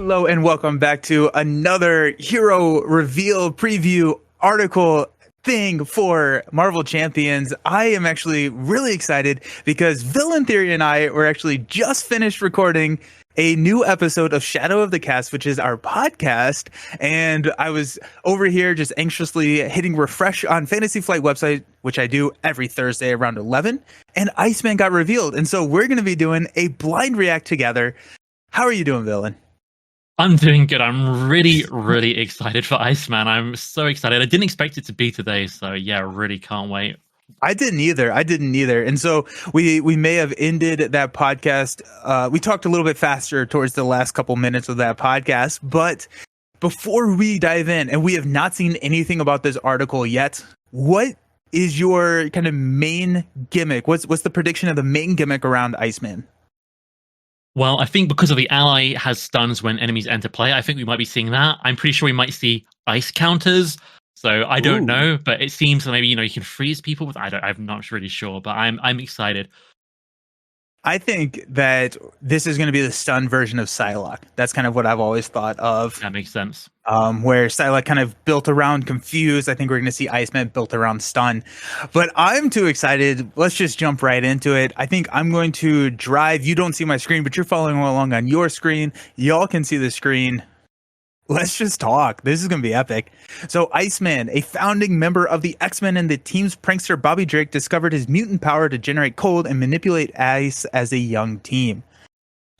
Hello and welcome back to another hero reveal preview article thing for Marvel Champions. I am actually really excited because VillainTheory and I were actually just finished recording a new episode of Shadow of the Cast, which is our podcast. And I was over here just anxiously hitting refresh on Fantasy Flight website, which I do every Thursday around 11. And Iceman got revealed. And so we're going to be doing a blind react together. How are you doing, Villain? I'm doing good. I'm really excited for Iceman. I'm so excited. I didn't expect it to be today, so yeah, really can't wait. I didn't either. And so we may have ended that podcast. We talked a little bit faster towards the last couple minutes of that podcast, but before we dive in, and we have not seen anything about this article yet, what is your kind of main gimmick? What's the prediction of the main gimmick around Iceman? Well, I think because of the ally has stuns when enemies enter play, I think we might be seeing that. I'm pretty sure we might see ice counters. So I don't know, but it seems maybe you can freeze people with. I'm not really sure, but I'm excited. I think that this is going to be the stun version of Psylocke. That's kind of what I've always thought of. That makes sense. Where Psylocke kind of built around Confuse. I think we're going to see Iceman built around Stun. But I'm too excited. Let's just jump right into it. I think I'm going to drive. You don't see my screen, but you're following along on your screen. Y'all can see the screen. Let's just talk. This is going to be epic. So Iceman, a founding member of the X-Men and the team's prankster Bobby Drake, discovered his mutant power to generate cold and manipulate ice as a young team.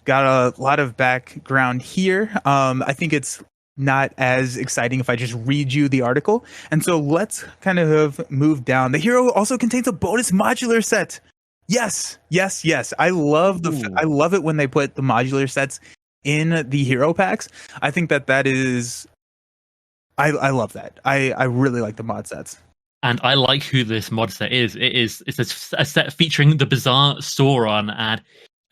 Got a lot of background here. I think it's not as exciting if I just read you the article. And so let's kind of move down. The hero also contains a bonus modular set. Yes. I love I love it when they put the modular sets in the hero packs. I think that is I love that. I really like the mod sets. And I like who this mod set is. It's a set featuring the bizarre Sauron, and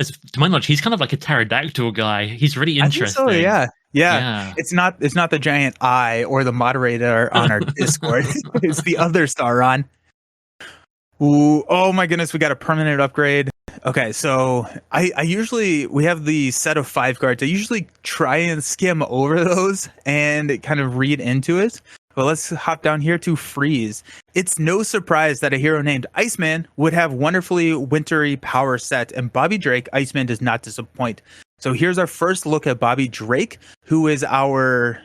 to my knowledge, he's kind of like a pterodactyl guy. He's really interesting. I think so, yeah. It's not the giant eye or the moderator on our Discord. It's the other Sauron. Ooh, oh my goodness, we got a permanent upgrade. Okay, so we have the set of 5 cards. I usually try and skim over those and kind of read into it. But let's hop down here to Freeze. It's no surprise that a hero named Iceman would have wonderfully wintry power set, and Bobby Drake, Iceman, does not disappoint. So here's our first look at Bobby Drake, who is our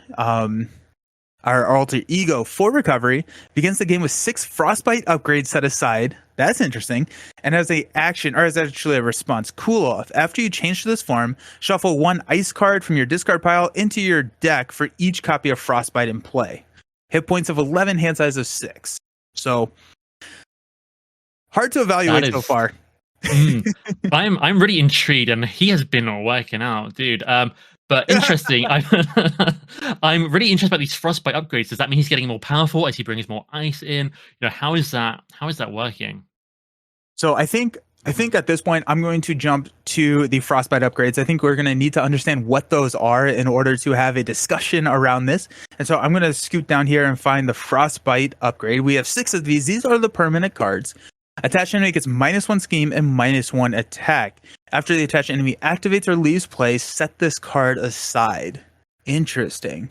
alter ego for recovery. Begins the game with 6 frostbite upgrades set aside. That's interesting. And as a action, or as actually a response, cool off. After you change to this form, shuffle 1 ice card from your discard pile into your deck for each copy of frostbite in play. Hit points of 11, hand size of 6. So hard to evaluate so far. I'm really intrigued, and he has been working out, dude. But interesting. I'm really interested about these frostbite upgrades. Does that mean he's getting more powerful as he brings more ice in? How is that working? So I think at this point I'm going to jump to the frostbite upgrades. I think we're going to need to understand what those are in order to have a discussion around this. And so I'm going to scoot down here and find the frostbite upgrade. We have 6 of these. These are the permanent cards. Attached enemy gets -1 scheme and -1 attack. After the attached enemy activates or leaves play, set this card aside. Interesting.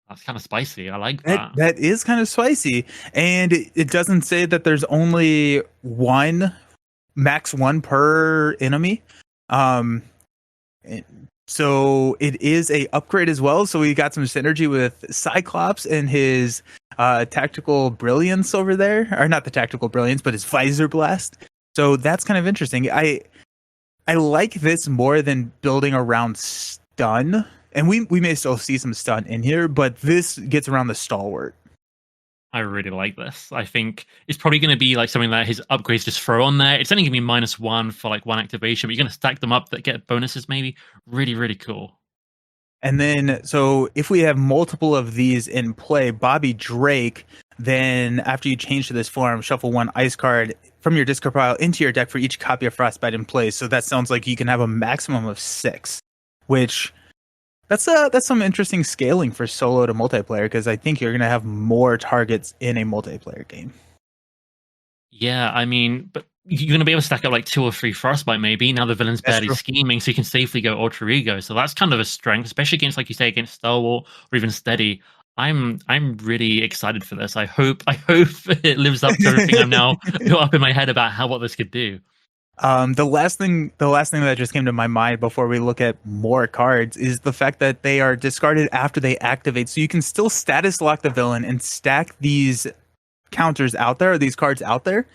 That's kind of spicy. I like that. That is kind of spicy. And it doesn't say that there's only max 1 per enemy. So it is a upgrade as well. So we got some synergy with Cyclops and his tactical brilliance over there, or not the tactical brilliance, but his visor blast. So that's kind of interesting. I like this more than building around stun, and we may still see some stun in here, but this gets around the stalwart. I really like this. I think it's probably going to be like something that his upgrades just throw on there. It's only going to be -1 for like 1 activation, but you're going to stack them up that get bonuses maybe. Really cool. And then, so if we have multiple of these in play, Bobby Drake, then after you change to this form, shuffle 1 ice card from your discard pile into your deck for each copy of Frostbite in play. So that sounds like you can have a maximum of 6, which that's some interesting scaling for solo to multiplayer, because I think you're going to have more targets in a multiplayer game. Yeah, I mean, but you're going to be able to stack up like 2 or 3 Frostbite maybe. Now the villain's That's barely true. scheming, so you can safely go Ultra Ego. So that's kind of a strength, especially against, like you say, against Stalwart or even Steady. I'm really excited for this. I hope it lives up to everything I'm now built up in my head about what this could do. The last thing that just came to my mind before we look at more cards is the fact that they are discarded after they activate. So you can still status lock the villain and stack these counters out there, or these cards out there.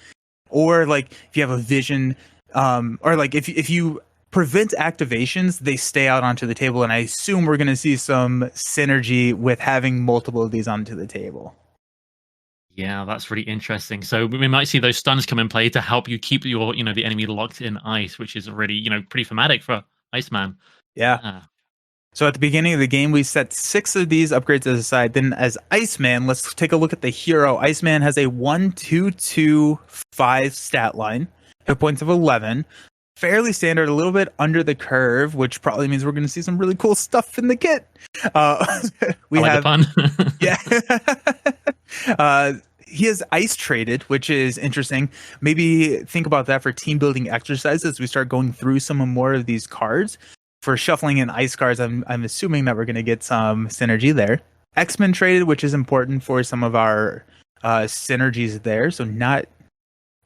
Or like if you have a vision, or like if you prevent activations, they stay out onto the table. And I assume we're gonna see some synergy with having multiple of these onto the table. Yeah, that's really interesting. So we might see those stuns come in play to help you keep your, the enemy locked in ice, which is already, pretty thematic for Iceman. Yeah. Yeah. So at the beginning of the game, we set 6 of these upgrades aside. Then as Iceman, let's take a look at the hero. Iceman has a 1-2-2-5 stat line, hit points of 11. Fairly standard, a little bit under the curve, which probably means we're going to see some really cool stuff in the kit. We I like have the pun. yeah. He has ice traded, which is interesting. Maybe think about that for team building exercises as we start going through some more of these cards. For shuffling in ice cards, I'm assuming that we're going to get some synergy there. X-Men traded, which is important for some of our synergies there. So not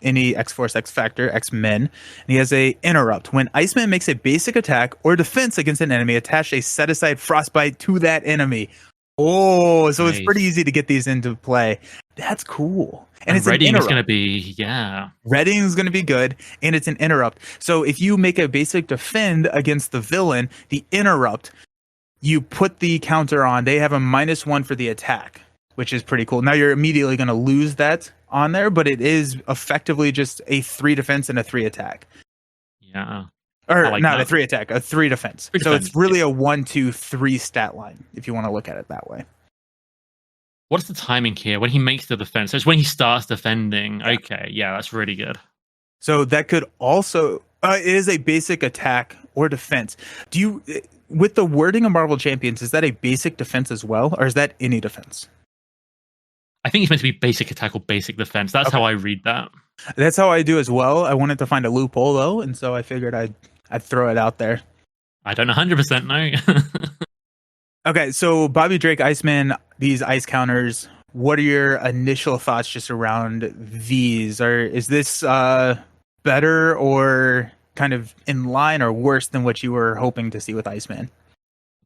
any X-Force, X-Factor, X-Men. And he has a interrupt. When Iceman makes a basic attack or defense against an enemy, attach a set-aside frostbite to that enemy. Oh, so it's pretty easy to get these into play. That's cool. And it's Reading an is interrupt. going to be, yeah. Reading is going to be good, and it's an interrupt. So if you make a basic defend against the villain, the interrupt, you put the counter on. They have a -1 for the attack, which is pretty cool. Now you're immediately going to lose that on there, but it is effectively just a 3 defense and a 3 attack. Yeah. Or like not that. A 3 attack, a 3 defense. 3 so defense, it's really a 1-2-3 stat line, if you want to look at it that way. What's the timing here when he makes the defense? So it's when he starts defending. Yeah. Okay, yeah, that's really good. So that could also it is a basic attack or defense. Do you, with the wording of Marvel Champions, is that a basic defense as well, or is that any defense? I think it's meant to be basic attack or basic defense. That's Okay. how I read that. That's how I do as well. I wanted to find a loophole though, and so I figured I'd throw it out there. I don't 100% know. Okay, so Bobby Drake, Iceman, these ice counters. What are your initial thoughts just around these? Or is this better or kind of in line or worse than what you were hoping to see with Iceman?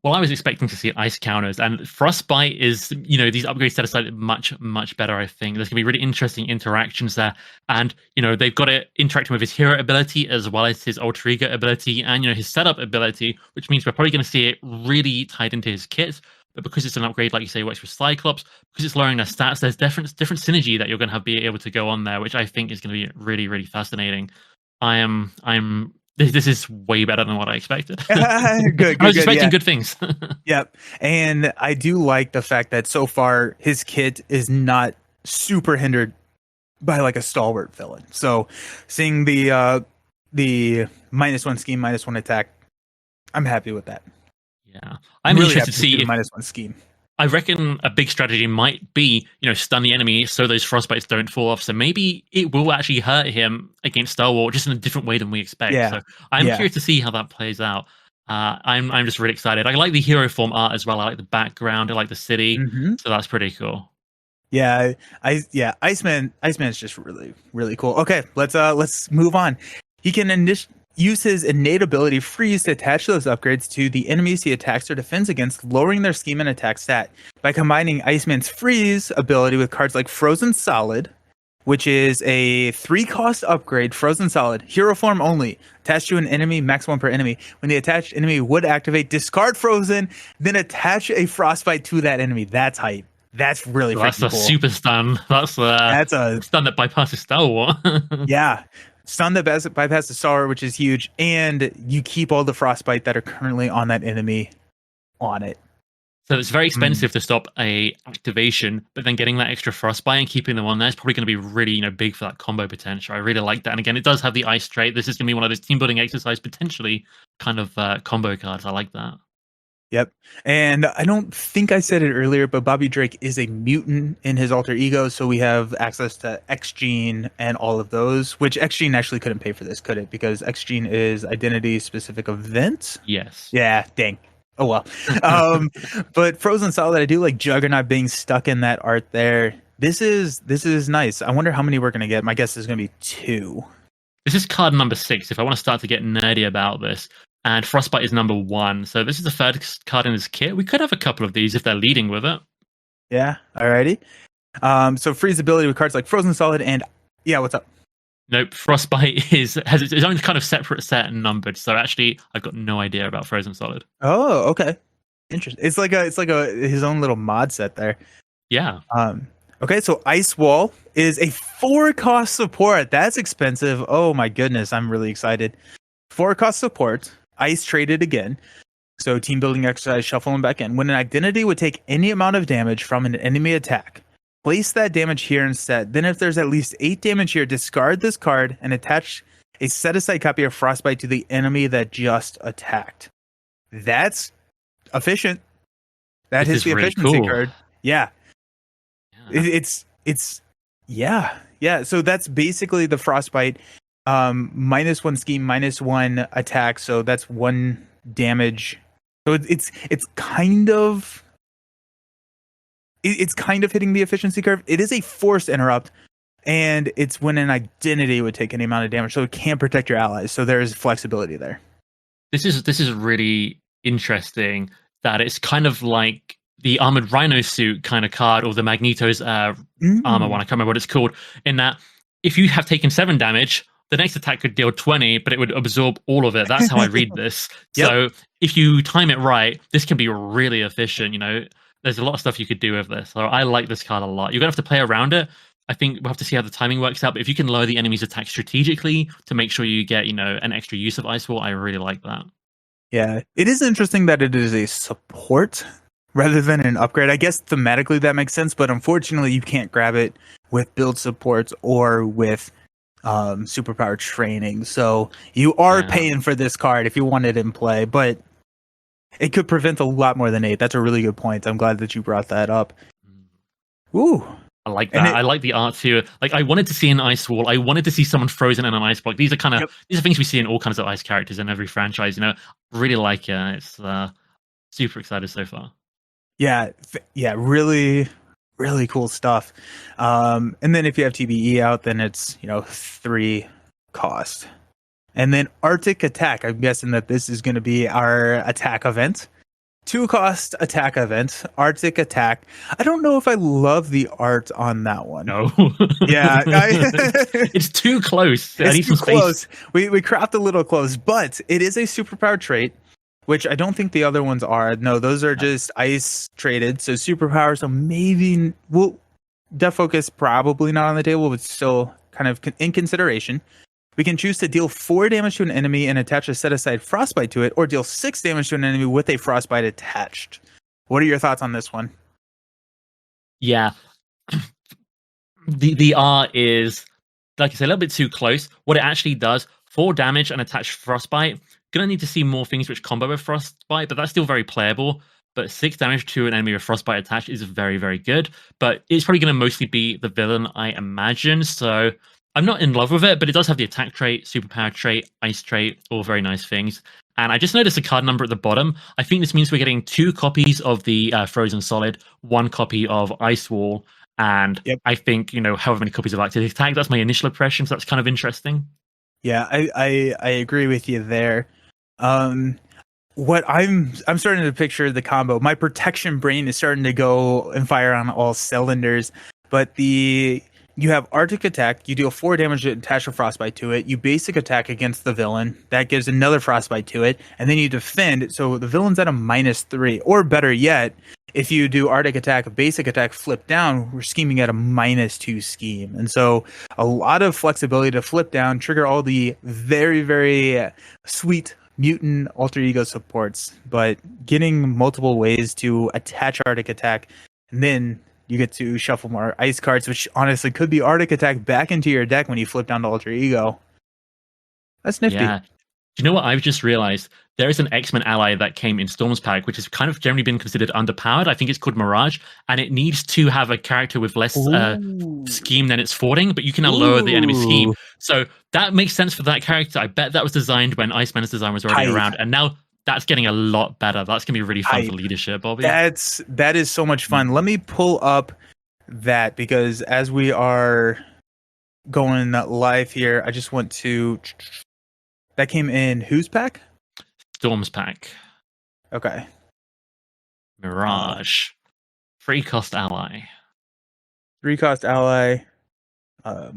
Well, I was expecting to see ice counters, and Frostbite is, these upgrades set aside much, much better, I think. There's going to be really interesting interactions there. And, they've got it interacting with his hero ability as well as his alter ego ability and, his setup ability, which means we're probably going to see it really tied into his kit. But because it's an upgrade, like you say, works with Cyclops, because it's lowering their stats, there's different synergy that you're going to be able to go on there, which I think is going to be really, really fascinating. This is way better than what I expected. Good, I was expecting good things. Yep. And I do like the fact that so far his kit is not super hindered by like a stalwart villain. So seeing the -1 scheme, -1 attack, I'm happy with that. Yeah. I'm really interested to see the if -1 scheme. I reckon a big strategy might be, stun the enemy so those frostbites don't fall off. So maybe it will actually hurt him against Stalwart just in a different way than we expect. Yeah. So I'm curious to see how that plays out. I'm just really excited. I like the hero form art as well. I like the background. I like the city. Mm-hmm. So that's pretty cool. Yeah, Iceman is just really, really cool. Okay, let's move on. He can use his innate ability Freeze to attach those upgrades to the enemies he attacks or defends against, lowering their scheme and attack stat. By combining Iceman's Freeze ability with cards like Frozen Solid, which is a 3-cost upgrade, Frozen Solid, hero form only, attached to an enemy, max 1 per enemy. When the attached enemy would activate, discard Frozen, then attach a Frostbite to that enemy. That's hype. That's really so that's a cool. super stun. That's a stun that bypasses Stalwart. Yeah. Stun that bypasses Stalwart, which is huge. And you keep all the Frostbite that are currently on that enemy on it. So it's very expensive to stop a activation, but then getting that extra Frostbite and keeping them on there is probably going to be really, big for that combo potential. I really like that. And again, it does have the ice trait. This is going to be one of those team building exercise, potentially kind of combo cards. I like that. Yep. And I don't think I said it earlier, but Bobby Drake is a mutant in his alter ego, so we have access to X Gene and all of those, which X Gene actually couldn't pay for this, could it? Because X Gene is identity specific event. Yes. Yeah, dang. Oh well. Um, but Frozen Solid, I do like Juggernaut being stuck in that art there. This is nice. I wonder how many we're gonna get. My guess is gonna be two. This is card number 6. If I want to start to get nerdy about this, and Frostbite is number 1. So this is the third card in this kit. We could have a couple of these if they're leading with it. Yeah, alrighty. So freeze ability with cards like Frozen Solid and yeah, what's up? Nope, Frostbite has its own kind of separate set and numbered. So actually, I've got no idea about Frozen Solid. Oh, okay. Interesting. It's like a his own little mod set there. Yeah. Okay, so Ice Wall is a 4 cost support. That's expensive. Oh my goodness, I'm really excited. 4 cost support. Ice traded again. So team building exercise, shuffling back in. When an identity would take any amount of damage from an enemy attack, place that damage here instead. Then if there's at least 8 damage here, discard this card and attach a set aside copy of Frostbite to the enemy that just attacked. That's efficient. That This hits is the really efficiency cool. card. Yeah. Yeah. It's yeah. So that's basically the Frostbite. -1 scheme, -1 attack. So that's 1 damage. So it's kind of it's kind of hitting the efficiency curve. It is a forced interrupt, and it's when an identity would take any amount of damage, so it can protect your allies. So there is flexibility there. This is really interesting that it's kind of like the armored rhino suit kind of card or the Magneto's armor one. I can't remember what it's called. In that, if you have taken 7 damage, the next attack could deal 20, but it would absorb all of it. That's how I read this. Yep. So if you time it right, this can be really efficient. You know, there's a lot of stuff you could do with this. So I like this card a lot. You're gonna have to play around it. I think we'll have to see how the timing works out. But if you can lower the enemy's attack strategically to make sure you get, an extra use of Ice Wall, I really like that. Yeah, it is interesting that it is a support rather than an upgrade. I guess thematically that makes sense, but unfortunately you can't grab it with build supports or with superpower training. So you are paying for this card if you want it in play, but it could prevent a lot more than 8. That's a really good point. I'm glad that you brought that up. Ooh. I like that. I like the art too. Like, I wanted to see an ice wall. I wanted to see someone frozen in an ice block. These are these are things we see in all kinds of ice characters in every franchise. Really like it. It's super excited so far. Yeah, really, really cool stuff. And then if you have TBE out, then it's 3 cost. And then Arctic Attack. I'm guessing that this is going to be our attack event. 2 cost attack event, Arctic Attack. I don't know if I love the art on that one. No. Yeah. It's too close. It's too close. We craft a little close, but it is a superpower trait, which I don't think the other ones are. No, those are just ice traded. So superpower, so maybe Def Focus probably not on the table, but still kind of in consideration. We can choose to deal 4 damage to an enemy and attach a set-aside Frostbite to it, or deal 6 damage to an enemy with a Frostbite attached. What are your thoughts on this one? Yeah. The art is, like I said, a little bit too close. What it actually does, 4 damage and attach Frostbite. Gonna need to see more things which combo with Frostbite, but that's still very playable. But 6 damage to an enemy with Frostbite attached is very, very good. But it's probably going to mostly be the villain, I imagine. So I'm not in love with it, but it does have the attack trait, superpower trait, ice trait, all very nice things. And I just noticed a card number at the bottom. I think this means we're getting 2 copies of the Frozen Solid, 1 copy of Ice Wall, and I think, however many copies of Active Attack. That's my initial impression, so that's kind of interesting. Yeah, I agree with you there. What I'm starting to picture the combo. My protection brain is starting to go and fire on all cylinders, but you have Arctic Attack, you deal 4 damage to attach a Frostbite to it, you basic attack against the villain, that gives another Frostbite to it, and then you defend, so the villain's at a -3, or better yet, if you do Arctic Attack, basic attack, flip down, we're scheming at a -2 scheme. And so a lot of flexibility to flip down, trigger all the very, very sweet mutant alter ego supports, but getting multiple ways to attach Arctic Attack, and then you get to shuffle more ice cards, which honestly could be Arctic Attack back into your deck when you flip down to alter ego. That's nifty. Yeah. Do you know what I've just realized? there is an X-Men ally that came in Storm's pack, which has kind of generally been considered underpowered. I think it's called Mirage, and it needs to have a character with less Ooh. scheme than it's forwarding, but you can now lower the enemy scheme. Ooh. So that makes sense for that character. I bet that was designed when Iceman's design was already Hype. around, and now that's getting a lot better. That's gonna be really fun for Hype. leadership, Bobby. That is so much fun. Let me pull up that, because as we are going live here, I just want to. That came in whose pack? Storm's pack. Okay. Mirage. Free cost ally. 3-cost ally. Yeah,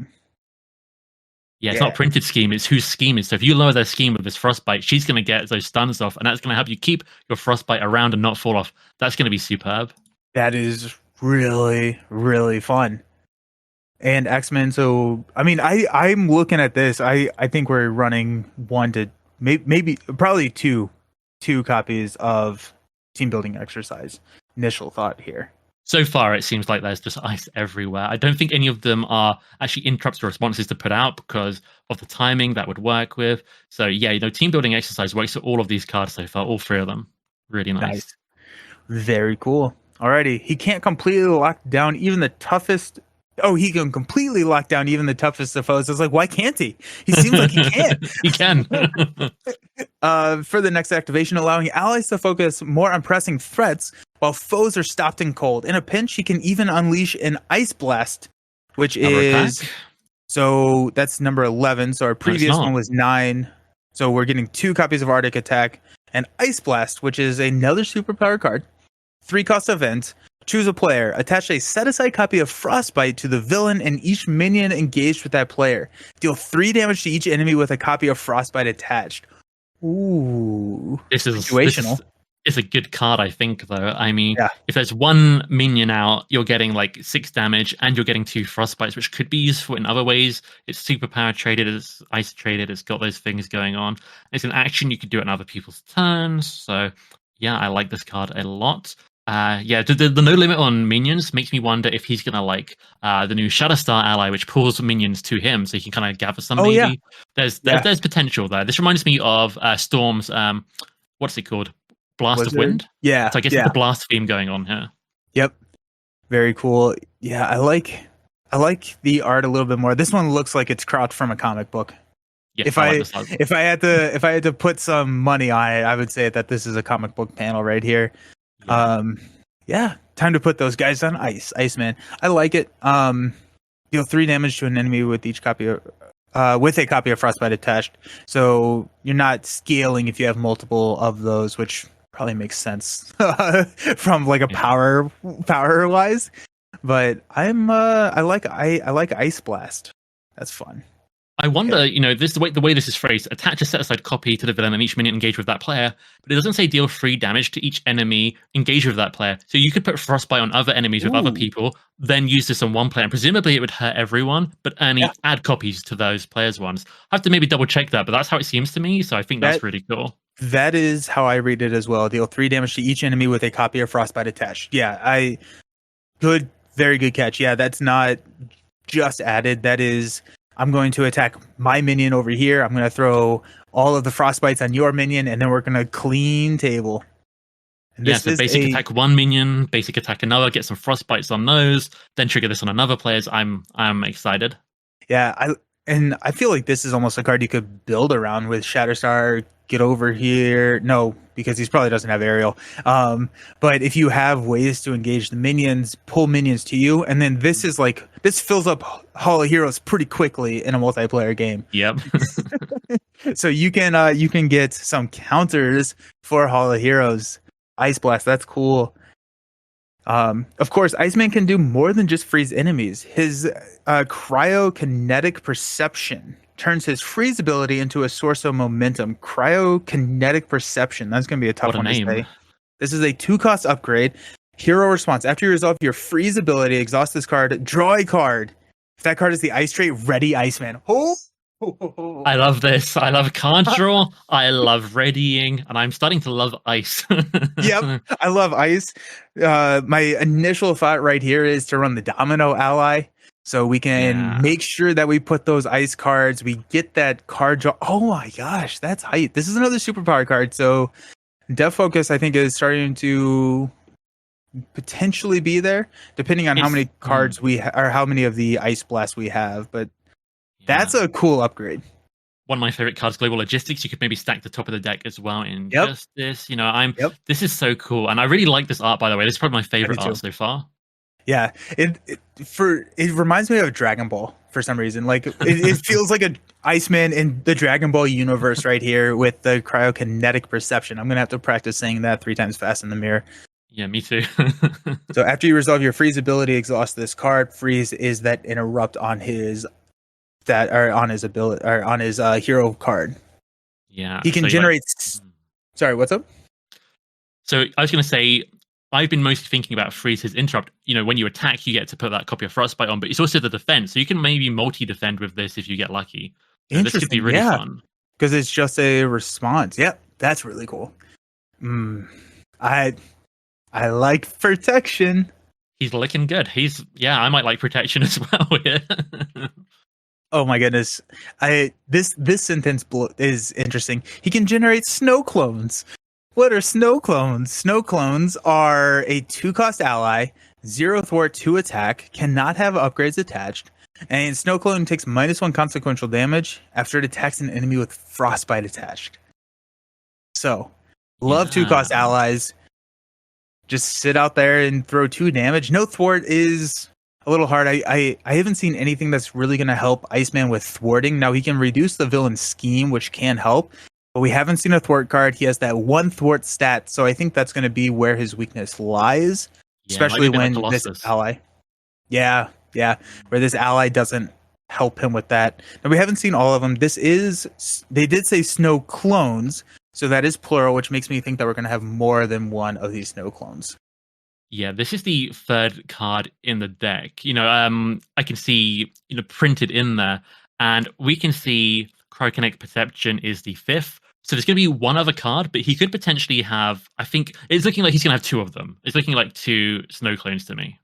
it's not printed scheme, it's whose scheme is. So if you lower their scheme with this frostbite, she's going to get those stuns off, and that's going to help you keep your frostbite around and not fall off. That's going to be superb. That is really, really fun. And X-Men, so I mean, I'm looking at this. I think we're running one to maybe probably two copies of team building exercise. Initial thought here. So far, it seems like there's just ice everywhere. I don't think any of them are actually interrupts or responses to put out because of the timing that would work with. So yeah, team building exercise works for all of these cards so far, all 3 of them. Really nice. Very cool. Alrighty, he can't completely lock down even the toughest. Oh, he can completely lock down even the toughest of foes. I was like, why can't he? He seems like he can. He can. For the next activation, allowing allies to focus more on pressing threats while foes are stopped in cold. In a pinch, he can even unleash an Ice Blast, which is... So that's number 11. So our previous one was 9. So we're getting 2 copies of Arctic Attack. And Ice Blast, which is another superpower card. 3-cost event. Choose a player. Attach a set-aside copy of Frostbite to the villain and each minion engaged with that player. Deal 3 damage to each enemy with a copy of Frostbite attached. Ooh. This is situational. It's a good card, I think, though. I mean, if there's 1 minion out, you're getting like 6 damage and you're getting 2 Frostbites, which could be useful in other ways. It's superpower traded, it's ice traded, it's got those things going on. It's an action you could do it on other people's turns. So, yeah, I like this card a lot. The no limit on minions makes me wonder if he's gonna like the new Shatterstar ally, which pulls minions to him, so he can kind of gather some. Maybe there's potential there. This reminds me of Storm's what's it called? Blast of Wind. Yeah, so I guess it's the blast theme going on here. Yep, very cool. Yeah, I like the art a little bit more. This one looks like it's cropped from a comic book. Yes, if I had to put some money on it, I would say that this is a comic book panel right here. Time to put those guys on ice. Iceman. I like it. Deal 3 damage to an enemy with each copy of with a copy of Frostbite attached. So you're not scaling if you have multiple of those, which probably makes sense from like a power wise. But I like Ice Blast. That's fun. I wonder, the way this is phrased, attach a set-aside copy to the villain and each minion engage with that player, but it doesn't say deal 3 damage to each enemy engage with that player. So you could put Frostbite on other enemies with other people, then use this on one player, and presumably it would hurt everyone, but only add copies to those players' ones. I have to maybe double-check that, but that's how it seems to me, so I think that's really cool. That is how I read it as well. Deal 3 damage to each enemy with a copy of Frostbite attached. Yeah, very good catch. Yeah, that's not just added. That is... I'm going to attack my minion over here. I'm going to throw all of the Frostbites on your minion, and then we're going to clean table. And so basic attack 1 minion, basic attack another, get some Frostbites on those, then trigger this on another player's. I'm excited. Yeah, I feel like this is almost a card you could build around with Shatterstar. Get over here. No, because he probably doesn't have aerial. But if you have ways to engage the minions, pull minions to you, and then this fills up Hall of Heroes pretty quickly in a multiplayer game. Yep. So you can get some counters for Hall of Heroes. Ice Blast, that's cool. Of course, Iceman can do more than just freeze enemies. His cryokinetic perception turns his freeze ability into a source of momentum. Cryokinetic perception. That's going to be a tough one to say. This is a 2-cost upgrade. Hero response. After you resolve your freeze ability, exhaust this card, draw a card. If that card is the ice trait, ready Iceman. Oh! I love this. I love card draw. I love readying, and I'm starting to love ice. Yep, I love ice. My initial thought right here is to run the Domino ally. So we can Yeah. make sure that we put those ice cards. We get that card draw. Oh my gosh, that's height. This is another superpower card. So Def Focus, I think, is starting to potentially be there, depending on how It's many cards or how many of the Ice Blast we have. But yeah. that's a cool upgrade. One of my favorite cards, Global Logistics. You could maybe stack the top of the deck as well in Yep. Justice. You know, I'm Yep. this is so cool, and I really like this art. By the way, this is probably my I do favorite art too. so far. Yeah, it reminds me of Dragon Ball for some reason. Like it feels like a Iceman in the Dragon Ball universe right here with the cryokinetic perception. I'm gonna have to practice saying that 3 times fast in the mirror. Yeah, me too. So after you resolve your freeze ability, exhaust this card. Freeze is that interrupt on his ability or on his hero card. Yeah, He so can you like. generate. Sorry, what's up? So I was going to say, I've been mostly thinking about Freeze's interrupt. You know, when you attack, you get to put that copy of Frostbite on, but it's also the defense. So you can maybe multi-defend with this if you get lucky. You know, this could be Interesting. really Yeah, fun. because it's just a response. Yep, that's really cool. I I like protection. He's looking good. I might like protection as well. Yeah. Oh my goodness. This sentence is interesting. He can generate snow clones. What are snow clones? Snow clones are a 2-cost ally, 0 thwart, 2 attack, cannot have upgrades attached, and snow clone takes -1 consequential damage after it attacks an enemy with frostbite attached. So, love 2-cost allies. Just sit out there and throw 2 damage. No thwart is a little hard. I haven't seen anything that's really going to help Iceman with thwarting. Now he can reduce the villain scheme, which can help, but we haven't seen a thwart card. He has that 1 thwart stat, so I think that's going to be where his weakness lies, especially when this ally. Yeah, where this ally doesn't help him with that. Now we haven't seen all of them. They did say snow clones, so that is plural, which makes me think that we're going to have more than one of these snow clones. Yeah, this is the 3rd card in the deck. You know, I can see, you know, printed in there, and we can see Cryokinetic Perception is the 5th. So there's going to be one other card, but he could potentially have. I think it's looking like he's going to have 2 of them. It's looking like 2 snow clones to me.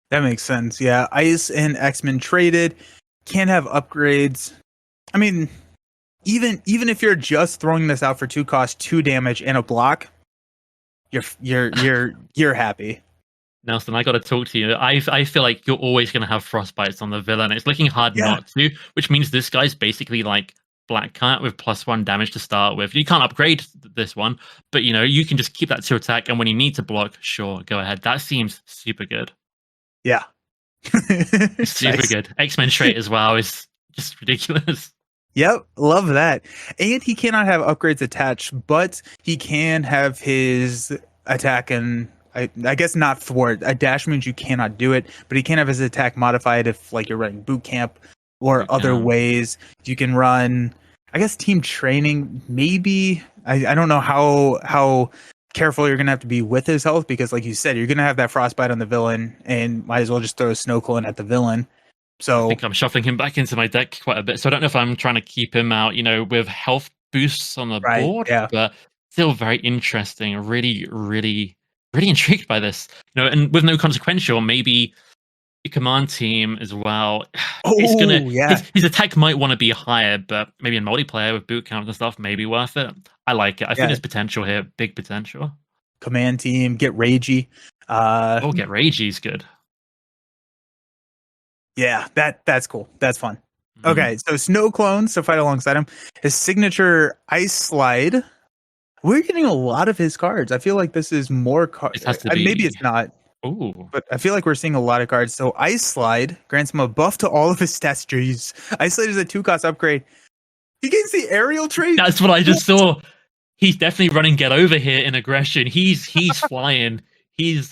That makes sense. Yeah, Ice and X-Men traded can't have upgrades. I mean, even if you're just throwing this out for 2 cost, 2 damage, and a block, you're happy. Nelson, I got to talk to you. I feel like you're always going to have frostbites on the villain. It's looking hard not to, which means this guy's basically like Black Cat with +1 damage to start with. You can't upgrade this one, but you know you can just keep that 2 attack, and when you need to block, sure, go ahead. That seems super good. Yeah, super good. X-Men trait as well is just ridiculous. Yep, love that. And he cannot have upgrades attached, but he can have his attack and I guess not thwart. A dash means you cannot do it, but he can have his attack modified if like you're running boot camp or other ways. You can run, I guess, team training. Maybe I don't know how careful you're gonna have to be with his health because, like you said, you're gonna have that frostbite on the villain, and might as well just throw a snow clone at the villain. So I think I'm shuffling him back into my deck quite a bit. So I don't know if I'm trying to keep him out, you know, with health boosts on the board, but still very interesting. Really intrigued by this. You know, and with no consequential, maybe your command team as well. His attack might want to be higher, but maybe in multiplayer with boot camp and stuff, maybe worth it. I like it. I think there's potential here, big potential. Command team, get ragey. Get ragey is good. Yeah, that's cool. That's fun. Okay, so snow clones to fight alongside him. His signature ice slide. We're getting a lot of his cards. I feel like this is more cards. Maybe it's not. Ooh. But I feel like we're seeing a lot of cards. So Ice Slide grants him a buff to all of his stats trees. Ice Slide is a 2-cost upgrade. He gains the aerial trait. That's what I just saw. He's definitely running get over here in aggression. He's flying. He's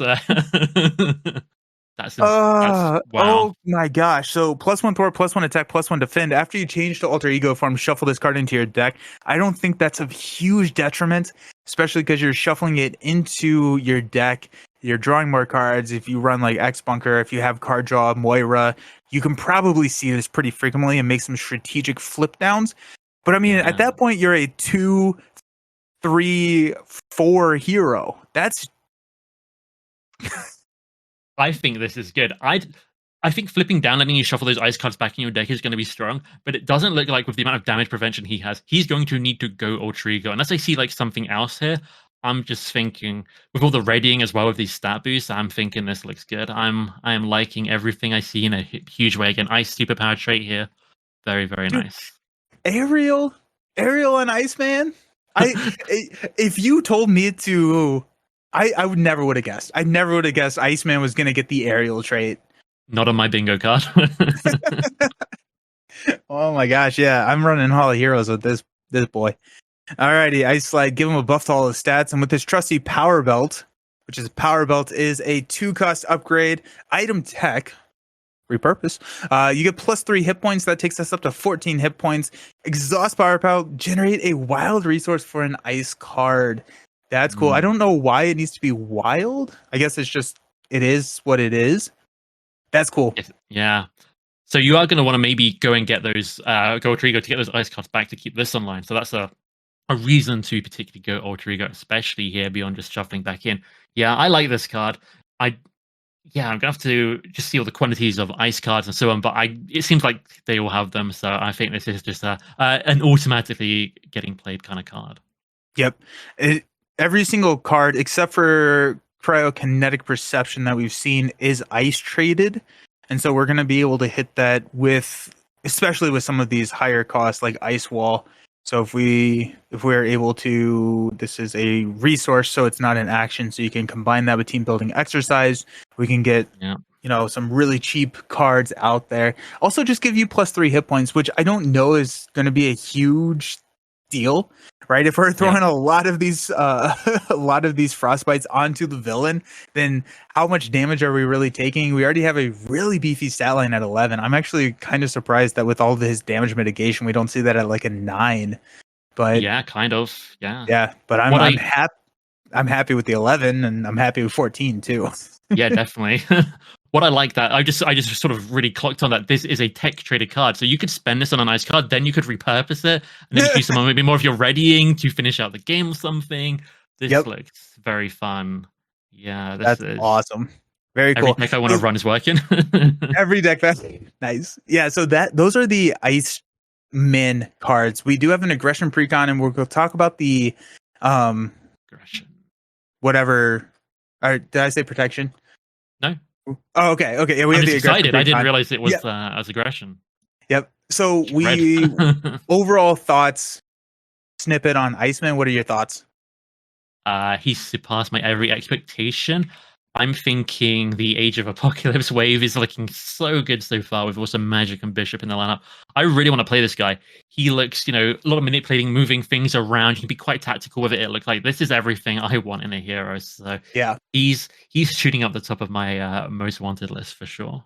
that's wow. Oh my gosh. So +1 thwart, +1 attack, +1 defend. After you change to alter ego form, shuffle this card into your deck. I don't think that's a huge detriment, especially because you're shuffling it into your deck. You're drawing more cards. If you run like X Bunker, if you have card draw Moira, you can probably see this pretty frequently and make some strategic flip downs. But I mean, at that point, you're a 2, 3, 4 hero. That's I think this is good. I I think flipping down, letting you shuffle those ice cards back in your deck is going to be strong, but it doesn't look like with the amount of damage prevention he has, he's going to need to go Ultrigo. Unless I see like something else here, I'm just thinking with all the readying as well with these stat boosts, I'm thinking this looks good. I am liking everything I see in a huge way. Again, ice superpower trait here, very very Dude, nice. Ariel and Iceman. If you told me to, I would never would have guessed. I never would have guessed Iceman was going to get the aerial trait. Not on my bingo card. Oh my gosh, yeah, I'm running Hall of Heroes with this boy. Alrighty, Ice Slide, give him a buff to all his stats, and with his trusty Power Belt, which is Power Belt is a 2-cost upgrade item tech. Repurpose. You get +3 hit points. That takes us up to 14 hit points. Exhaust Power Belt, generate a wild resource for an ice card. That's cool. I don't know why it needs to be wild. I guess it's just it is what it is. That's cool. Yeah. So you are going to want to maybe go and get those go Ultrigo to get those ice cards back to keep this online. So that's a reason to particularly go Ultrigo, especially here beyond just shuffling back in. Yeah, I like this card. I'm gonna have to just see all the quantities of ice cards and so on, but it seems like they all have them, so I think this is just an automatically getting played kind of card. Yep. Every single card except for Cryokinetic Perception that we've seen is ice traded, and so we're going to be able to hit that especially with some of these higher costs like Ice Wall. So if we're able to, this is a resource, so it's not an action, so you can combine that with team building exercise. We can get some really cheap cards out there. Also, just give you +3 hit points, which I don't know is going to be a huge deal, right? If we're throwing a lot of these frostbites onto the villain, then how much damage are we really taking? We already have a really beefy stat line at 11. I'm actually kind of surprised that with all of his damage mitigation, we don't see that at like a 9. But yeah, kind of. Yeah, but I'm happy with the 11, and I'm happy with 14 too. Yeah, definitely. What I like that I just sort of really clocked on that this is a tech traded card, so you could spend this on a nice card, then you could repurpose it, and then you do some maybe more of your readying to finish out the game or something. This looks very fun. Yeah, that's awesome. Very cool. Every deck I want to run is working. Every deck nice. Yeah, so those are the Ice Min cards. We do have an aggression precon, and we'll talk about the aggression. Whatever. Did I say protection? No. Oh, okay. Yeah, we I'm have the excited. Precon. I didn't realize it was as aggression. Yep. So we overall thoughts snippet on Iceman. What are your thoughts? He surpassed my every expectation. I'm thinking the Age of Apocalypse wave is looking so good so far with also Magic and Bishop in the lineup. I really want to play this guy. He looks, a lot of manipulating, moving things around. He can be quite tactical with it. It looks like this is everything I want in a hero. So yeah, he's shooting up the top of my most wanted list for sure.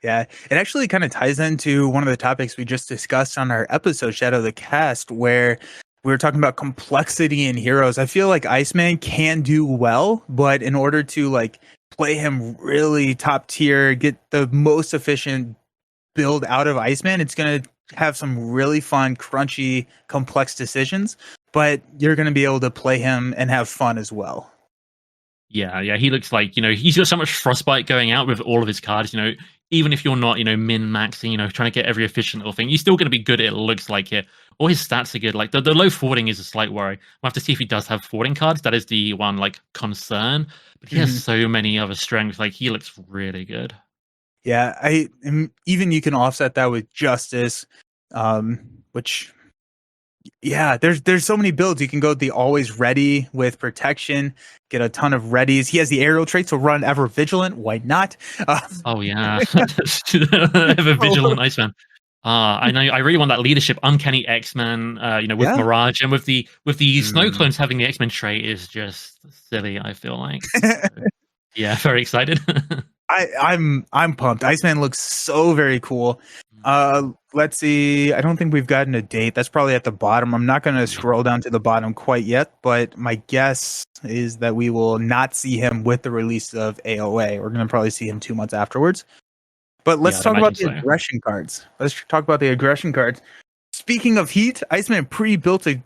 Yeah, it actually kind of ties into one of the topics we just discussed on our episode Shadow the Cast, where we were talking about complexity in heroes. I feel like Iceman can do well, but in order to play him really top tier, get the most efficient build out of Iceman, it's going to have some really fun, crunchy, complex decisions, but you're going to be able to play him and have fun as well. Yeah, he looks like, he's got so much frostbite going out with all of his cards, even if you're not, min-maxing, trying to get every efficient little thing, you're still going to be good, it looks like it. All his stats are good. Like, the low forwarding is a slight worry. We'll have to see if he does have forwarding cards. That is the one, concern. But he has so many other strengths. Like, he looks really good. Yeah, even you can offset that with Justice, which... Yeah, there's so many builds. You can go the always ready with protection, get a ton of readies. He has the aerial trait, so run ever vigilant. Why not? Oh yeah, ever vigilant Iceman. I know. I really want that leadership, uncanny X-Men. With Mirage and with the snow clones having the X-Men trait is just silly. I feel like. Yeah, very excited. I'm pumped. Iceman looks so very cool. Let's see. I don't think we've gotten a date. That's probably at the bottom. I'm not going to scroll down to the bottom quite yet, but my guess is that we will not see him with the release of AOA. We're going to probably see him 2 months afterwards. But let's talk about the aggression cards. Let's talk about the aggression cards. Speaking of heat, Iceman pre-built a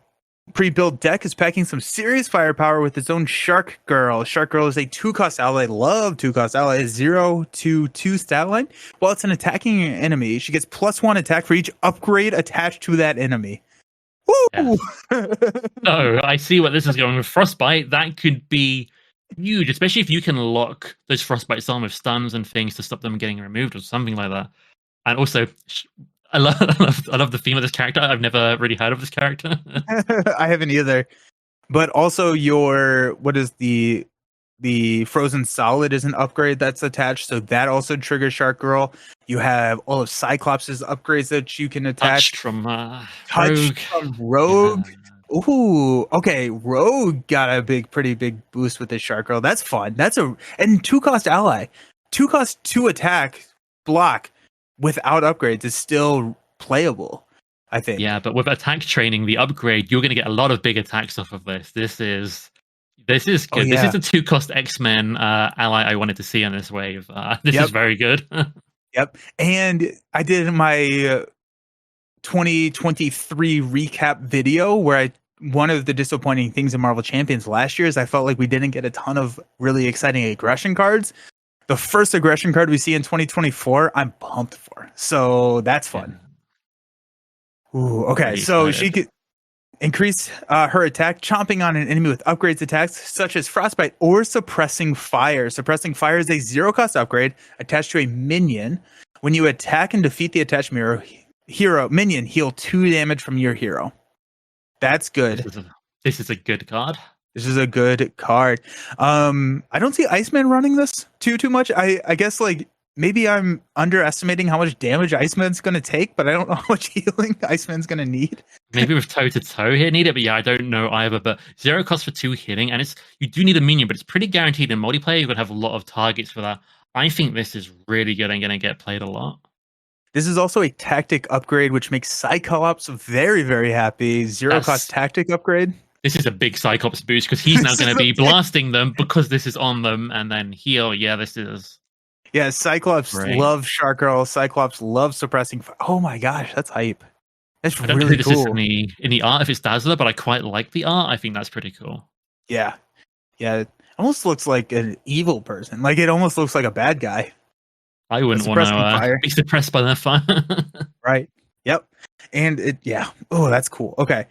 pre-built deck is packing some serious firepower with its own Shark Girl. Shark Girl is a 2-cost ally. Love 2-cost ally. Is 0/2 stat line. While it's an attacking enemy, she gets +1 attack for each upgrade attached to that enemy. Woo! Yes. So I see what this is going with Frostbite. That could be huge, especially if you can lock those Frostbites on with stuns and things to stop them getting removed or something like that. And also, I love, I love the theme of this character. I've never really heard of this character. I haven't either. But also what is the Frozen Solid is an upgrade that's attached, so that also triggers Shark Girl. You have all of Cyclops' upgrades that you can attach. Touched from Touch Rogue. from Rogue. Yeah. Ooh, okay. Rogue got a pretty big boost with this Shark Girl. That's fun. And 2-cost ally. 2-cost 2 attack block without upgrades is still playable, I think. Yeah, but with attack training, the upgrade, you're going to get a lot of big attacks off of this. This is good. Oh, yeah. This is the 2-cost X-Men ally I wanted to see on this wave. This is very good. Yep. And I did my 2023 recap video where one of the disappointing things in Marvel Champions last year is I felt like we didn't get a ton of really exciting aggression cards. The first aggression card we see in 2024, I'm pumped for. So that's fun. Ooh, okay. So she could increase her attack, chomping on an enemy with upgrades attacks such as Frostbite or Suppressing Fire. Suppressing Fire is a 0-cost upgrade attached to a minion. When you attack and defeat the attached minion, heal 2 damage from your hero. That's good. This is a good card. This is a good card. I don't see Iceman running this too much. I guess like maybe I'm underestimating how much damage Iceman's going to take, but I don't know how much healing Iceman's going to need. Maybe with toe-to-toe here need it, but yeah, I don't know either. But 0 cost for 2 healing, and you do need a minion, but it's pretty guaranteed in multiplayer. You're going to have a lot of targets for that. I think this is really good and going to get played a lot. This is also a tactic upgrade, which makes Cyclops very, very happy. 0-cost tactic upgrade. This is a big Cyclops boost because he's now going to be blasting them because this is on them and then heal. Yeah, this is... Yeah, Cyclops loves Shark Girl. Cyclops loves Suppressing Fire. Oh my gosh, that's hype. That's really cool. I don't know if this is in the art, if it's Dazzler, but I quite like the art. I think that's pretty cool. Yeah. Yeah, it almost looks like an evil person. Like, it almost looks like a bad guy. I wouldn't want to be suppressed by their fire. Right. Yep. And oh, that's cool. Okay.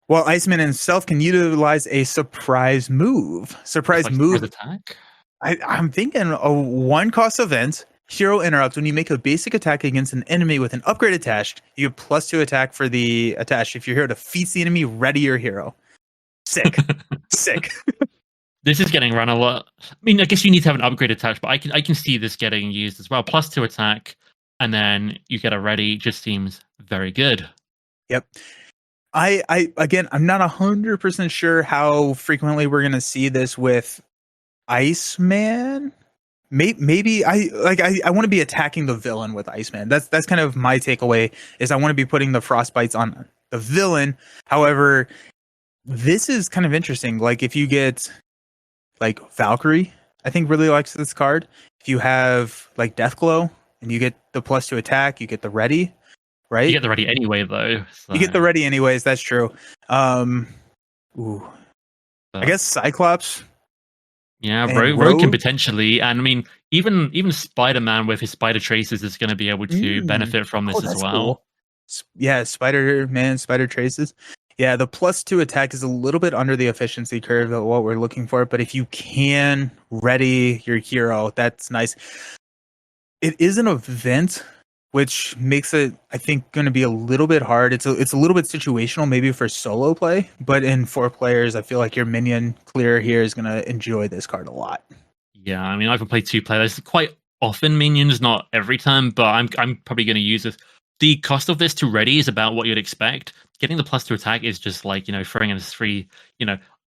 Well, Iceman himself can utilize a surprise move. Surprise move attack? I'm thinking a 1-cost event. Hero interrupt. When you make a basic attack against an enemy with an upgrade attached, you have +2 attack for the attached. If your hero defeats the enemy, ready your hero. Sick. Sick. This is getting run a lot. I mean, I guess you need to have an upgrade attached, but I can see this getting used as well. +2 attack, and then you get a ready. Just seems very good. Yep. Again, I'm not 100% sure how frequently we're going to see this with Iceman. Maybe I want to be attacking the villain with Iceman. That's kind of my takeaway, is I want to be putting the frostbites on the villain. However, this is kind of interesting. Like, if you get like Valkyrie, I think really likes this card. If you have like Deathglow and you get the +2 attack, you get the ready, right? You get the ready anyway, though. So. You get the ready anyways. That's true. I guess Cyclops. Yeah, Rogue can potentially, and I mean, even Spider-Man with his spider traces is going to be able to benefit from this as well. Cool. Yeah, Spider-Man, spider traces. Yeah, the +2 attack is a little bit under the efficiency curve of what we're looking for, but if you can ready your hero, that's nice. It is an event, which makes it, I think, going to be a little bit hard. It's a little bit situational, maybe for solo play, but in 4 players, I feel like your minion clear here is going to enjoy this card a lot. Yeah, I mean, I can play 2 players quite often, minions, not every time, but I'm probably going to use this. The cost of this to ready is about what you'd expect. Getting the +2 attack is just like, throwing in a 3,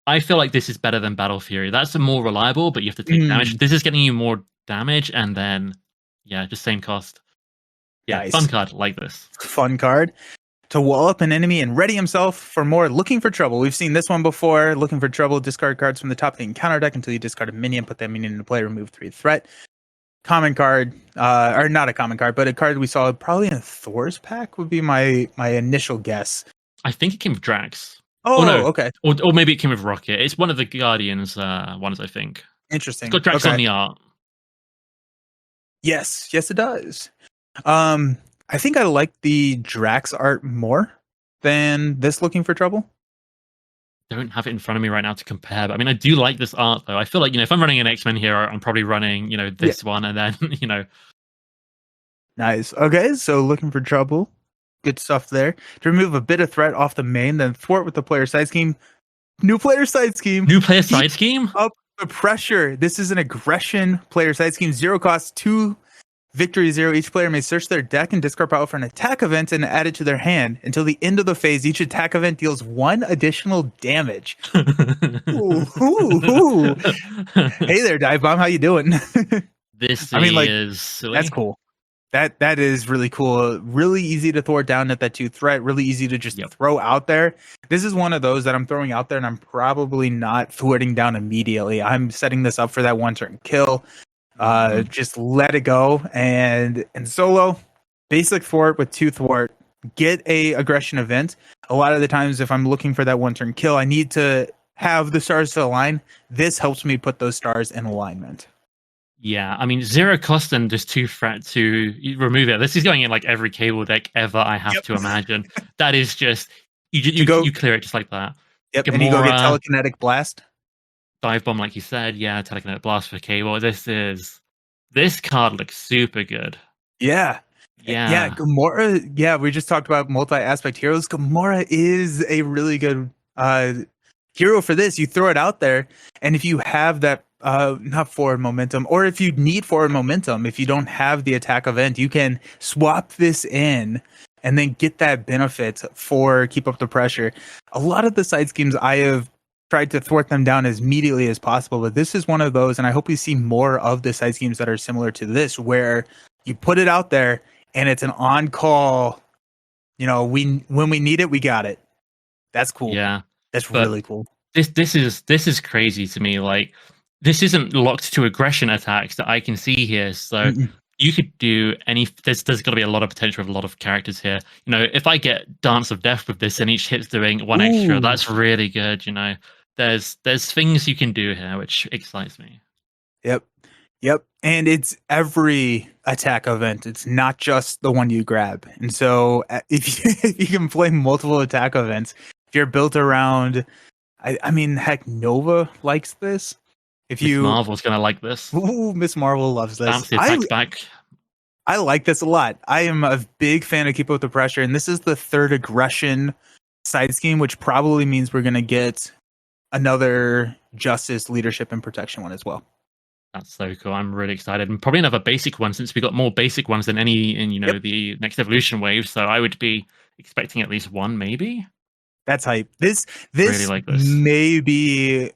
I feel like this is better than Battle Fury. That's a more reliable, but you have to take damage. This is getting you more damage, and then, just same cost. Yeah, nice. Fun card like this. Fun card. To wall up an enemy and ready himself for more Looking for Trouble. We've seen this one before. Looking for Trouble, discard cards from the top of the encounter deck until you discard a minion, put that minion into play, remove 3 threat. Common card, or not a common card, but a card we saw probably in a Thor's pack would be my initial guess. I think it came with Drax. Oh no, Oh, okay. or maybe it came with Rocket. It's one of the Guardians ones, I think. It's Interesting. got Drax on Okay. the art. Yes, yes, it does. Um, I think I like the Drax art more than this Looking for Trouble. Don't have it in front of me right now to compare, but I mean, I do like this art though. I feel like if I'm running an X-Men hero, I'm probably running Yeah. this one, and then Nice. Okay, so Looking for Trouble. Good stuff there. To remove a bit of threat off the main, then thwart with the player side scheme. New player side scheme. new player Keep side scheme. up the pressure. This is an aggression player side scheme. 0 cost, 2 victory 0. Each player may search their deck and discard power for an attack event and add it to their hand. Until the end of the phase, each attack event deals 1 additional damage. Ooh, ooh, ooh. Hey there, Dive Bomb. How you doing? This I mean, like, is silly. that's cool. That is really cool. Really easy to thwart down at that 2 threat. Really easy to just throw out there. This is one of those that I'm throwing out there, and I'm probably not thwarting down immediately. I'm setting this up for that 1 turn kill. Just let it go. And in solo, basic thwart with 2 thwart. Get a aggression event. A lot of the times, if I'm looking for that 1 turn kill, I need to have the stars to align. This helps me put those stars in alignment. Yeah, I mean, 0 cost and just 2 threat to remove it. This is going in like every cable deck ever, I have to imagine. That is just you clear it just like that. Yep, Gamora, and you go get telekinetic blast. Dive bomb, like you said. Yeah, telekinetic blast for cable. This card looks super good. Yeah. Yeah. Gamora. Yeah, we just talked about multi-aspect heroes. Gamora is a really good hero for this. You throw it out there, and if you have that not forward momentum, or if you need forward momentum, if you don't have the attack event, you can swap this in and then get that benefit for keep up the pressure. A lot of the side schemes I have tried to thwart them down as immediately as possible, but this is one of those, and I hope we see more of the side schemes that are similar to this, where you put it out there and it's an on-call, when we need it, we got it. That's cool. Yeah. That's But really cool. This is crazy to me. Like, this isn't locked to aggression attacks that I can see here. So you could do any. There's got to be a lot of potential of a lot of characters here. If I get Dance of Death with this and each hit's doing 1 extra, that's really good. There's things you can do here, which excites me. Yep. And it's every attack event. It's not just the one you grab. And so if you can play multiple attack events, if you're built around, I mean, heck, Nova likes this. If Miss Marvel's gonna like this. Ooh, Miss Marvel loves this. Bounce the attacks back. I like this a lot. I am a big fan of Keep Up with the Pressure, and this is the 3rd aggression side scheme, which probably means we're gonna get another Justice, Leadership, and Protection one as well. That's so cool. I'm really excited. And probably another basic one, since we got more basic ones than any in the next evolution wave. So I would be expecting at least 1, maybe. That's hype. This really like this. May be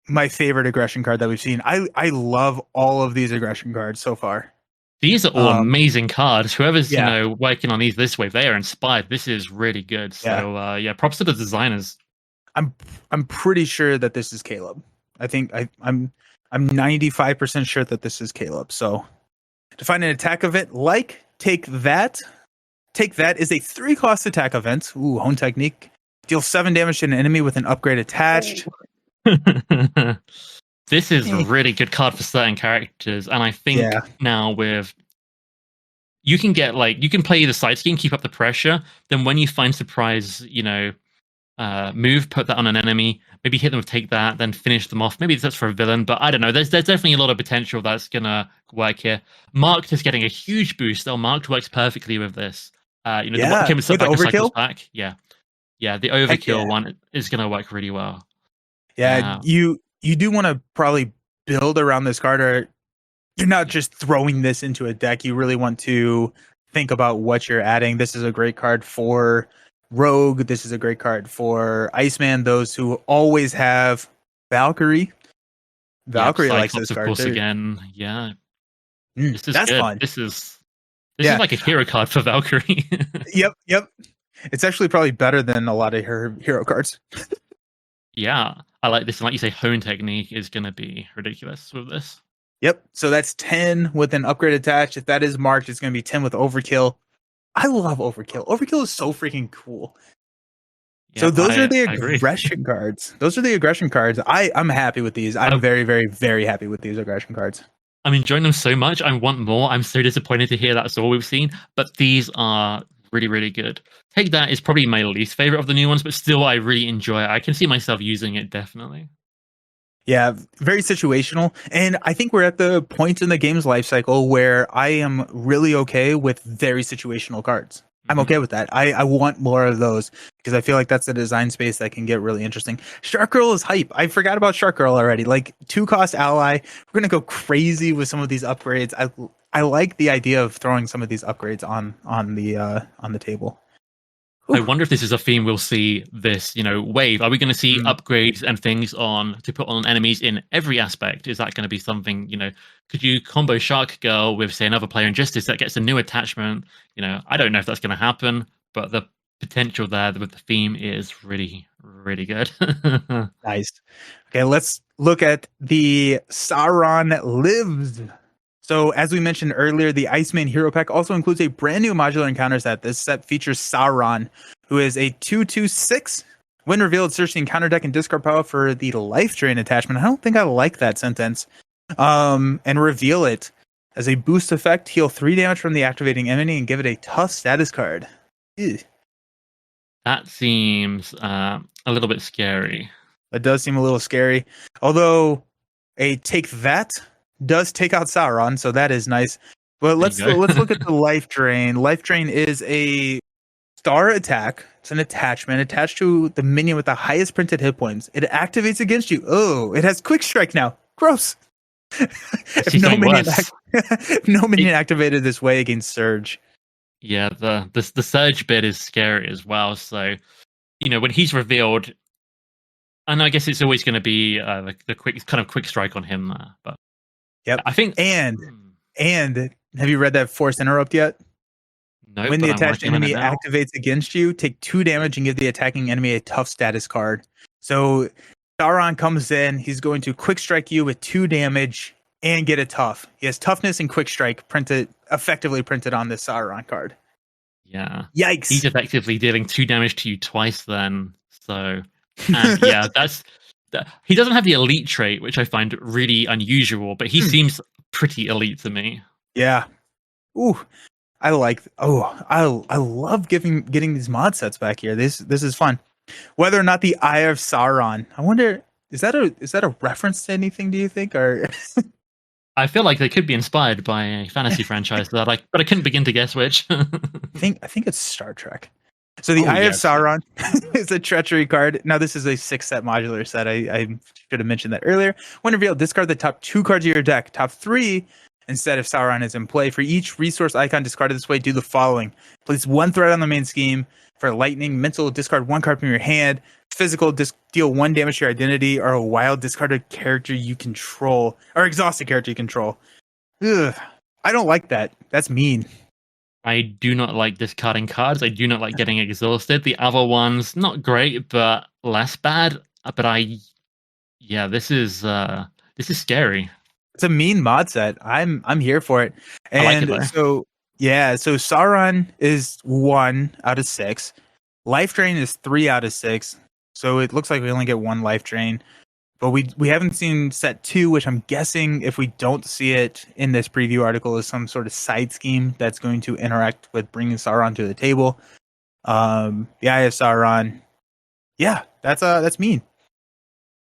my favorite aggression card that we've seen. I love all of these aggression cards so far. These are all amazing cards. Whoever's working on these this wave, they are inspired. This is really good. So props to the designers. I'm pretty sure that this is Caleb. I think I'm 95% sure that this is Caleb. So to find an attack event like Take That is a 3 cost attack event. Ooh, Hone Technique. Deal 7 damage to an enemy with an upgrade attached. This is a really good card for certain characters, and I think now you can play the side scheme, keep up the pressure. Then when you find surprise, move, put that on an enemy, maybe hit them with Take That, then finish them off. Maybe that's for a villain, but I don't know. There's definitely a lot of potential that's gonna work here. Marked is getting a huge boost. Marked works perfectly with this. The overkill pack. Yeah, the overkill one is gonna work really well. Yeah, you do want to probably build around this card, or you're not just throwing this into a deck. You really want to think about what you're adding. This is a great card for Rogue. This is a great card for Iceman. Those who always have Valkyrie. Valkyrie likes this card too. Again. Yeah, this is that's good. fun. This is like a hero card for Valkyrie. Yep. It's actually probably better than a lot of her hero cards. Yeah, I like this. And like you say, Hone Technique is going to be ridiculous with this. Yep. So that's 10 with an upgrade attached. If that is marked, it's going to be 10 with Overkill. I love Overkill. Overkill is so freaking cool. So Yep, those are the I agree. aggression cards. Those are the aggression cards. I'm happy with these. I'm very, very, very happy with these aggression cards. I'm enjoying them so much. I want more. I'm so disappointed to hear that's all we've seen, but these are really, really good. Take That is probably my least favorite of the new ones, but still, I really enjoy it. I can see myself using it definitely. Yeah, very situational. And I think we're at the point in the game's life cycle where I am really okay with very situational cards. I'm okay with that. I want more of those because I feel like that's a design space that can get really interesting. Shark Girl is hype. I forgot about Shark Girl already. Like 2-cost ally. We're gonna go crazy with some of these upgrades. I like the idea of throwing some of these upgrades on the table. I Oof. wonder if this is a theme we'll see this, wave. Are we going to see Mm. upgrades and things on to put on enemies in every aspect? Is that going to be something, could you combo Shark Girl with, say, another player in Justice that gets a new attachment? I don't know if that's going to happen, but the potential there with the theme is really, really good. Nice. Okay, let's look at the Sauron Lives. So, as we mentioned earlier, the Iceman Hero Pack also includes a brand new modular encounter set. This set features Sauron, who is a 2/2/6. When revealed, search the encounter deck and discard power for the life drain attachment. I don't think I like that sentence. And reveal it as a boost effect. Heal 3 damage from the activating enemy and give it a tough status card. Ew. That seems a little bit scary. That does seem a little scary. Although a Take That does take out Sauron, so that is nice. But let's look at the life drain. Life drain is a star attack. It's an attachment attached to the minion with the highest printed hit points. It activates against you. Oh, it has quick strike now. Gross. if no minion activated this way against Surge. Yeah, the Surge bit is scary as well. So, when he's revealed, and I guess it's always going to be like the quick strike on him. But yep, I think and have you read that Force Interrupt yet? No. When the attached enemy activates against you, take 2 damage and give the attacking enemy a tough status card. So Sauron comes in, he's going to quick strike you with 2 damage and get a tough. He has toughness and quick strike effectively printed on this Sauron card. Yeah. Yikes. He's effectively dealing 2 damage to you twice then. So, and yeah, he doesn't have the elite trait, which I find really unusual, but he seems pretty elite to me. Yeah. Ooh. I love getting these mod sets back here. This is fun. Whether or not the Eye of Sauron, I wonder, is that a reference to anything? Do you think, or I feel like they could be inspired by a fantasy franchise but I couldn't begin to guess which. I think it's Star Trek. So the Eye of Sauron is a treachery card. Now this is a 6-set modular set. I should have mentioned that earlier. When revealed, discard the top 2 cards of your deck. Top 3. Instead, if Sauron is in play, for each resource icon discarded this way, do the following. Place 1 threat on the main scheme. For lightning, mental, discard 1 card from your hand. Physical, deal 1 damage to your identity, or a wild, discard a character you control, or exhaust a character you control. Ugh, I don't like that. That's mean. I do not like discarding cards. I do not like getting exhausted. The other ones, not great, but less bad. But this is scary. It's a mean mod set. I'm here for it. And I like it, so Sauron is 1 out of 6. Life drain is 3 out of 6. So it looks like we only get 1 life drain. But we haven't seen set 2, which I'm guessing if we don't see it in this preview article is some sort of side scheme that's going to interact with bringing Sauron to the table. The Eye of Sauron. Yeah, that's mean.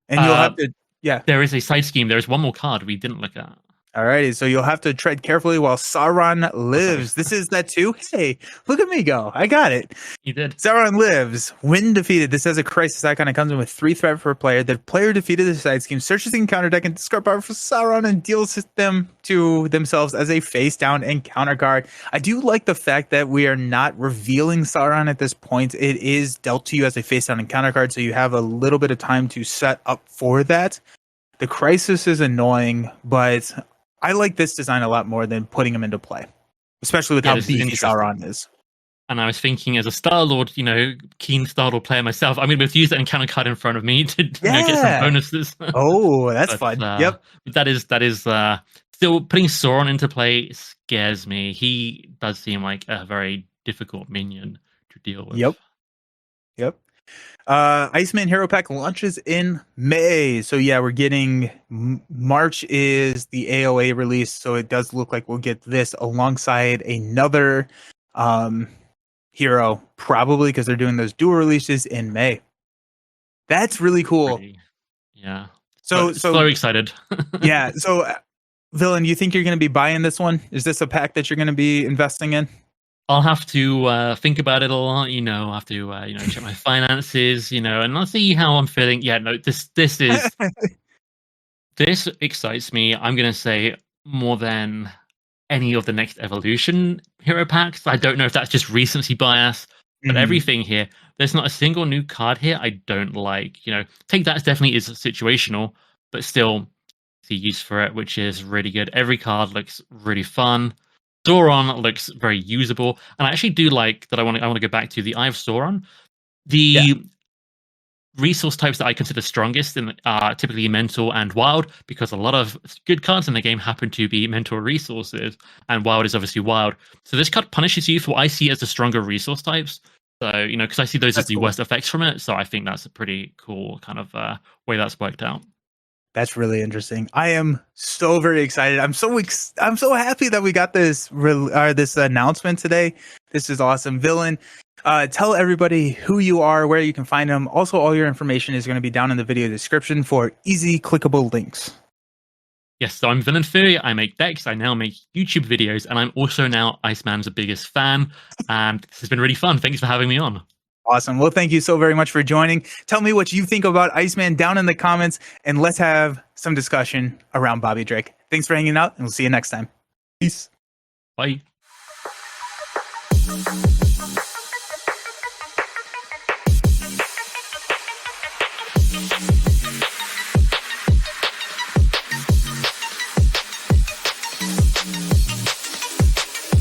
And you'll have to. Yeah. There is a side scheme. There is one more card we didn't look at. Alrighty, so you'll have to tread carefully while Sauron lives. This is that too? Hey, look at me go. I got it. You did. Sauron lives. When defeated, this has a crisis icon. It comes in with 3 threat per player. The player defeated the side scheme searches the encounter deck and discard power for Sauron and deals them to themselves as a face down encounter card. I do like the fact that we are not revealing Sauron at this point. It is dealt to you as a face down encounter card, so you have a little bit of time to set up for that. The crisis is annoying, but I like this design a lot more than putting him into play, especially with how beefy Sauron is. And I was thinking, as a Star-Lord, keen Star-Lord player myself, I'm going to be able to use that encounter card in front of me to get some bonuses. Oh, that's fun. Yep. That is still putting Sauron into play scares me. He does seem like a very difficult minion to deal with. Yep. Iceman Hero Pack launches in May. So yeah, we're getting March is the AOA release. So it does look like we'll get this alongside another hero, probably because they're doing those dual releases in May. That's really cool. Pretty, yeah. So Excited. yeah. So Villain, you think you're going to be buying this one? Is this a pack that you're going to be investing in? I'll have to think about it a lot, I'll have to check my finances, and I'll see how I'm feeling. Yeah, no, this is this excites me. I'm gonna say more than any of the next evolution hero packs. I don't know if that's just recency bias, but everything here, there's not a single new card here I don't like. Take that as definitely is situational, but still see use for it, which is really good. Every card looks really fun. Sauron looks very usable, and I actually do like that. I want to go back to the Eye of Sauron. The resource types that I consider strongest are typically mental and wild, because a lot of good cards in the game happen to be mental resources, and wild is obviously wild. So this card punishes you for what I see as the stronger resource types. So because I see those as the worst effects from it. So I think that's a pretty cool kind of way that's worked out. That's really interesting. I am so very excited. I'm so happy that we got this this announcement today. This is awesome. Villain, tell everybody who you are, where you can find them. Also, all your information is going to be down in the video description for easy clickable links. Yes, so I'm VillainTheory. I make decks. I now make YouTube videos, and I'm also now Iceman's biggest fan. And this has been really fun. Thanks for having me on. Awesome. Well, thank you so very much for joining. Tell me what you think about Iceman down in the comments, and let's have some discussion around Bobby Drake. Thanks for hanging out, and we'll see you next time. Peace. Bye.